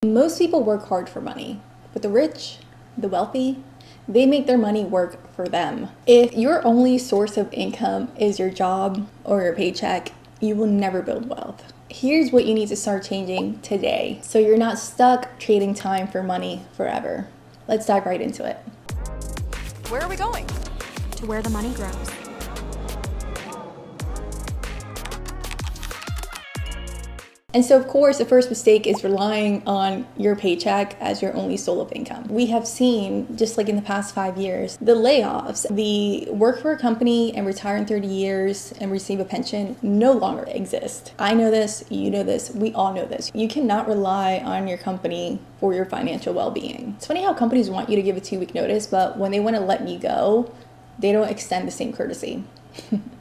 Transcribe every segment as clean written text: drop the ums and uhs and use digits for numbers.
Most people work hard for money, but the rich, the wealthy, they make their money work for them. If your only source of income is your job or your paycheck, you will never build wealth. Here's what you need to start changing today so you're not stuck trading time for money forever. Let's dive right into it. Where are we going? To where the money grows. And so, of course, the first mistake is relying on your paycheck as your only source of income. We have seen, just like in the past 5 years, the layoffs, the work for a company and retire in 30 years and receive a pension no longer exist. I know this, you know this, we all know this. You cannot rely on your company for your financial well-being. It's funny how companies want you to give a 2-week notice, but when they want to let you go, they don't extend the same courtesy.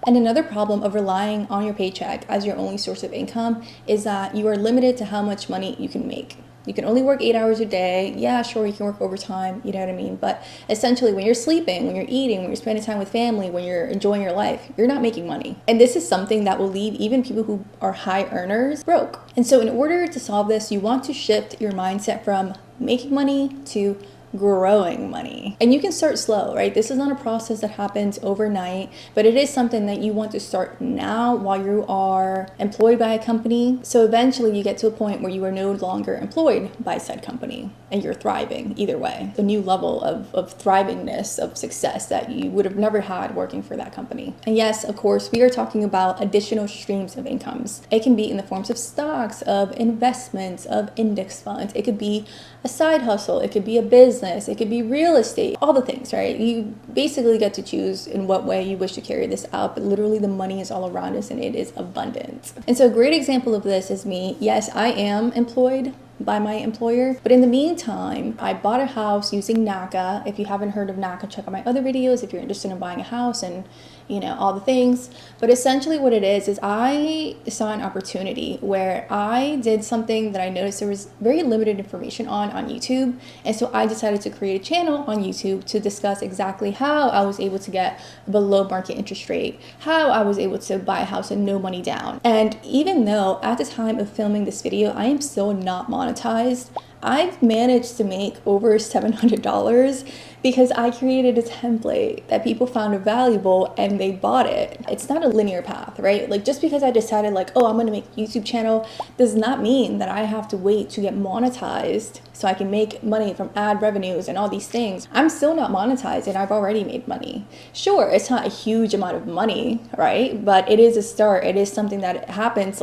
And another problem of relying on your paycheck as your only source of income is that you are limited to how much money you can make. You can only work 8 hours a day. Yeah, sure, you can work overtime, you know what I mean? But essentially, when you're sleeping, when you're eating, when you're spending time with family, when you're enjoying your life, you're not making money. And this is something that will leave even people who are high earners broke. And so in order to solve this, you want to shift your mindset from making money to growing money. And you can start slow, right? This is not a process that happens overnight, but it is something that you want to start now while you are employed by a company. So eventually you get to a point where you are no longer employed by said company and you're thriving either way. A new level of thrivingness, of success that you would have never had working for that company. And yes, of course, we are talking about additional streams of incomes. It can be in the forms of stocks, of investments, of index funds. It could be a side hustle. It could be a business. It could be real estate, all the things, right? You basically get to choose in what way you wish to carry this out, but literally the money is all around us and it is abundant. And so a great example of this is me. Yes, I am employed by my employer, but in the meantime, I bought a house using NACA. If you haven't heard of NACA, check out my other videos if you're interested in buying a house and all the things. But essentially what it is I saw an opportunity where I did something that I noticed there was very limited information on YouTube. And so I decided to create a channel on YouTube to discuss exactly how I was able to get below market interest rate, how I was able to buy a house and no money down. And even though at the time of filming this video, I am still not monetized, I've managed to make over $700 because I created a template that people found valuable and they bought it. It's not a linear path, right? Like just because I decided I'm going to make a YouTube channel does not mean that I have to wait to get monetized so I can make money from ad revenues and all these things. I'm still not monetized and I've already made money. Sure, it's not a huge amount of money, right? But it is a start. It is something that happens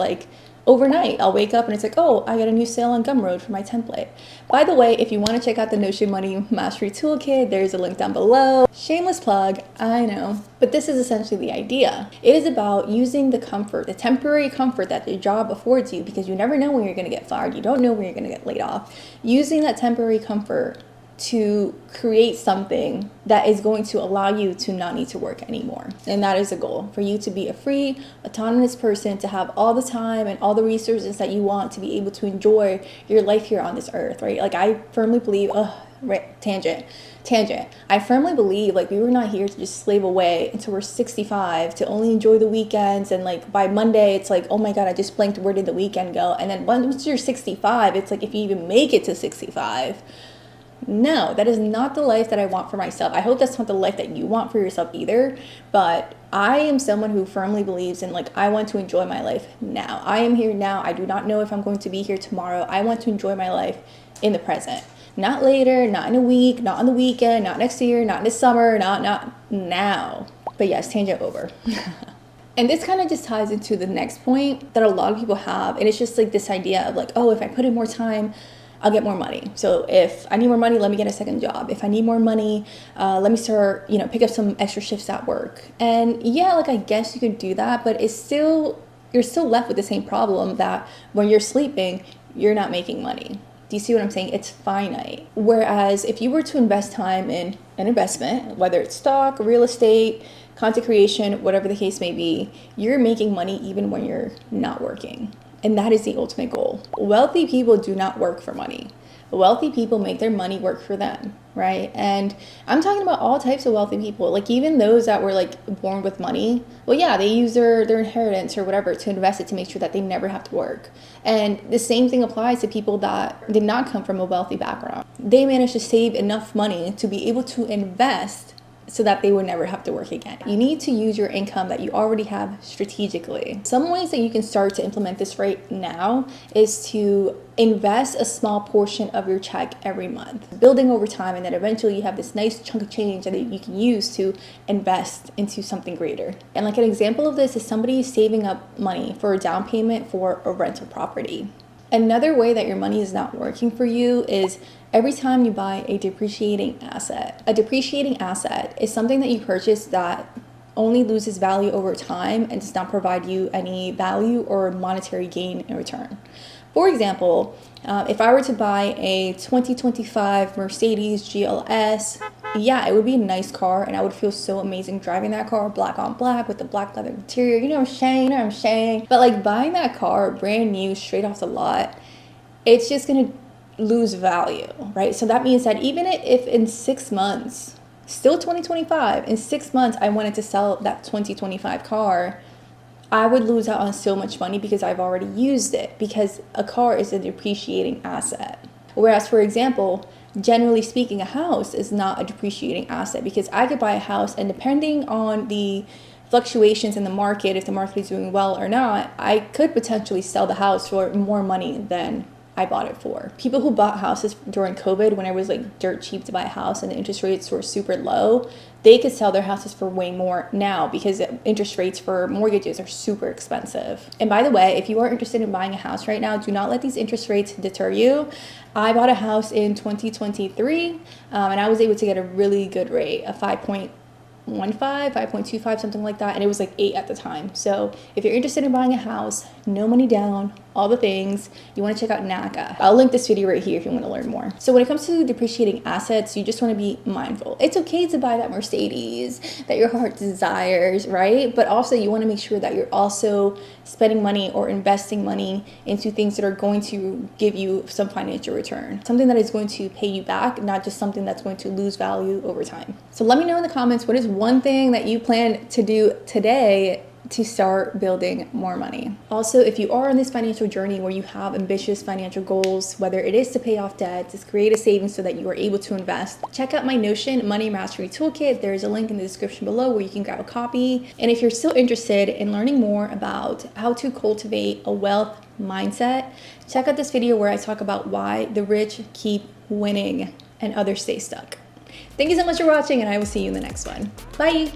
overnight. I'll wake up and it's I got a new sale on Gumroad for my template. By the way, if you want to check out the Notion Money Mastery Toolkit, there's a link down below. Shameless plug, I know. But this is essentially the idea. It is about using the comfort, the temporary comfort that the job affords you, because you never know when you're going to get fired. You don't know when you're going to get laid off. Using that temporary comfort to create something that is going to allow you to not need to work anymore. And that is a goal, for you to be a free, autonomous person, to have all the time and all the resources that you want to be able to enjoy your life here on this earth, right? I firmly believe, tangent. I firmly believe we were not here to just slave away until we're 65 to only enjoy the weekends. And by Monday, it's oh my God, I just blanked, where did the weekend go? And then once you're 65, it's if you even make it to 65, no, that is not the life that I want for myself. I hope that's not the life that you want for yourself either. But I am someone who firmly believes in I want to enjoy my life now. I am here now. I do not know if I'm going to be here tomorrow. I want to enjoy my life in the present. Not later, not in a week, not on the weekend, not next year, not this summer, not now. But yes, tangent over. And this kind of just ties into the next point that a lot of people have. And it's just this idea of if I put in more time, I'll get more money. So if I need more money, let me get a second job. If I need more money, let me start, pick up some extra shifts at work. And yeah, I guess you could do that, but you're still left with the same problem that when you're sleeping, you're not making money. Do you see what I'm saying? It's finite. Whereas if you were to invest time in an investment, whether it's stock, real estate, content creation, whatever the case may be, you're making money even when you're not working. And that is the ultimate goal. Wealthy people do not work for money. Wealthy people make their money work for them, right? And I'm talking about all types of wealthy people, like even those that were like born with money. Well, yeah, they use their inheritance or whatever to invest it to make sure that they never have to work. And the same thing applies to people that did not come from a wealthy background. They managed to save enough money to be able to invest so that they would never have to work again. You need to use your income that you already have strategically. Some ways that you can start to implement this right now is to invest a small portion of your check every month, building over time, and then eventually you have this nice chunk of change that you can use to invest into something greater. And like an example of this is somebody saving up money for a down payment for a rental property. Another way that your money is not working for you is every time you buy a depreciating asset. A depreciating asset is something that you purchase that only loses value over time and does not provide you any value or monetary gain in return. For example, if I were to buy a 2025 Mercedes GLS, yeah, it would be a nice car and I would feel so amazing driving that car black on black with the black leather interior. You know what I'm saying? But like buying that car brand new straight off the lot, it's just gonna lose value, right? So that means that even if in 6 months, still 2025, in 6 months I wanted to sell that 2025 car, I would lose out on so much money because I've already used it, because a car is a depreciating asset. Whereas, for example, generally speaking, a house is not a depreciating asset, because I could buy a house and depending on the fluctuations in the market, if the market is doing well or not, I could potentially sell the house for more money than I bought it for. People who bought houses during COVID when it was like dirt cheap to buy a house and the interest rates were super low, they could sell their houses for way more now because interest rates for mortgages are super expensive. And by the way, if you are interested in buying a house right now, do not let these interest rates deter you. I bought a house in 2023 and I was able to get a really good rate, a 5.15, 5.25, something like that. And it was like 8 at the time. So if you're interested in buying a house, no money down, all the things, you want to check out NACA. I'll link this video right here if you want to learn more. So when it comes to depreciating assets, you just want to be mindful. It's okay to buy that Mercedes that your heart desires, right? But also you want to make sure that you're also spending money or investing money into things that are going to give you some financial return. Something that is going to pay you back, not just something that's going to lose value over time. So let me know in the comments, what is one thing that you plan to do today to start building more money? Also, if you are on this financial journey where you have ambitious financial goals, whether it is to pay off debt, to create a savings so that you are able to invest, check out my Notion Money Mastery Toolkit. There's a link in the description below where you can grab a copy. And if you're still interested in learning more about how to cultivate a wealth mindset, check out this video where I talk about why the rich keep winning and others stay stuck. Thank you so much for watching, and I will see you in the next one. Bye.